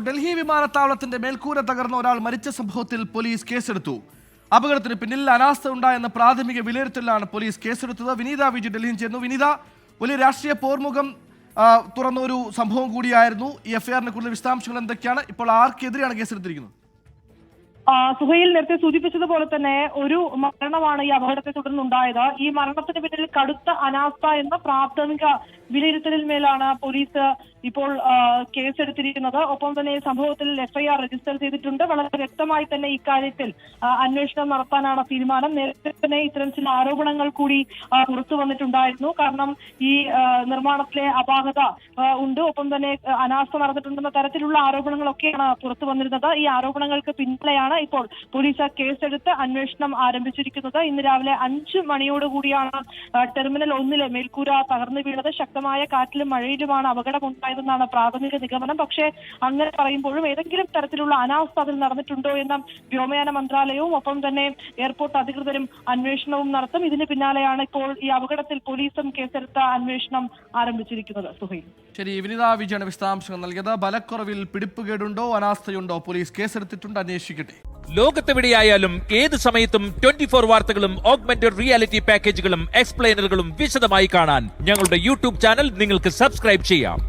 ഡൽഹി വിമാനത്താവളത്തിന്റെ മേൽക്കൂര തകർന്ന ഒരാൾ മരിച്ച സംഭവത്തിൽ പോലീസ് കേസെടുത്തു. അപകടത്തിന് പിന്നിൽ അനാസ്ഥ ഉണ്ടായെന്ന പ്രാഥമിക വിലയിരുത്തലാണ് പോലീസ് കേസെടുത്തത്. വിനീത വിജി ഡൽഹിയിൽ ചേർന്നു. വിനീത, വലിയ രാഷ്ട്രീയ പോർമുഖം തുറന്ന ഒരു സംഭവം കൂടിയായിരുന്നു. ഈ എഫ്ഐആറിനെ കൂടുതൽ വിശദാംശങ്ങൾ എന്തൊക്കെയാണ്? ഇപ്പോൾ ആർക്കെതിരെയാണ് കേസെടുത്തിരിക്കുന്നത്? സുഹൈൽ നേരത്തെ സൂചിപ്പിച്ചതുപോലെ തന്നെ ഒരു മരണമാണ് ഈ അപകടത്തെ തുടർന്നുണ്ടായത്. ഈ മരണത്തിന് പിന്നിൽ കടുത്ത അനാസ്ഥ എന്ന പ്രാഥമിക വിലയിരുത്തലിന്മേലാണ് പോലീസ് ഇപ്പോൾ കേസെടുത്തിരിക്കുന്നത്. ഒപ്പം തന്നെ സംഭവത്തിൽ എഫ്ഐആർ രജിസ്റ്റർ ചെയ്തിട്ടുണ്ട്. വളരെ വ്യക്തമായി തന്നെ ഇക്കാര്യത്തിൽ അന്വേഷണം നടത്താനാണ് തീരുമാനം. നേരത്തെ തന്നെ ഇത്തരം ചില ആരോപണങ്ങൾ കൂടി പുറത്തു വന്നിട്ടുണ്ടായിരുന്നു. കാരണം ഈ നിർമ്മാണത്തിലെ അപാകത ഉണ്ട്, ഒപ്പം തന്നെ അനാസ്ഥ നടന്നിട്ടുണ്ടെന്ന തരത്തിലുള്ള ആരോപണങ്ങളൊക്കെയാണ് പുറത്തു വന്നിരുന്നത്. ഈ ആരോപണങ്ങൾക്ക് പിന്നാലെയാണ് ഇപ്പോൾ പോലീസ് കേസെടുത്ത് അന്വേഷണം ആരംഭിച്ചിരിക്കുന്നത്. ഇന്ന് രാവിലെ 5 മണിയോടുകൂടിയാണ് ടെർമിനൽ 1 മേൽക്കൂര തകർന്നു വീണത്. ശക്തമായ കാറ്റിലും മഴയിലുമാണ് അപകടം ഉണ്ടായതെന്നാണ് പ്രാഥമിക നിഗമനം. പക്ഷേ അങ്ങനെ പറയുമ്പോഴും ഏതെങ്കിലും തരത്തിലുള്ള അനാസ്ഥ അതിൽ നടന്നിട്ടുണ്ടോ എന്ന വ്യോമയാന മന്ത്രാലയവും ഒപ്പം തന്നെ എയർപോർട്ട് അധികൃതരും അന്വേഷണവും നടത്തും. ഇതിന് പിന്നാലെയാണ് ഇപ്പോൾ ഈ അപകടത്തിൽ പോലീസും കേസെടുത്ത അന്വേഷണം ആരംഭിച്ചിരിക്കുന്നത്. സുഹൈൽ, ശരി. വിനിത വിജയാണ് വിശദാംശങ്ങൾ നൽകിയത്. ബലക്കുറവിൽ പിടിപ്പുകേടുണ്ടോ അനാസ്ഥയുണ്ടോ? പോലീസ് കേസെടുത്തിട്ടുണ്ട്, അന്വേഷിക്കട്ടെ. ലോകത്തെവിടെയായാലും ഏത് സമയത്തും 24 വാർത്തകളും ഓഗ്മെന്റഡ് റിയാലിറ്റി പാക്കേജുകളും എക്സ്പ്ലെയിനറുകളും വിശദമായി കാണാൻ ഞങ്ങളുടെ യൂട്യൂബ് ചാനൽ നിങ്ങൾക്ക് സബ്സ്ക്രൈബ് ചെയ്യാം.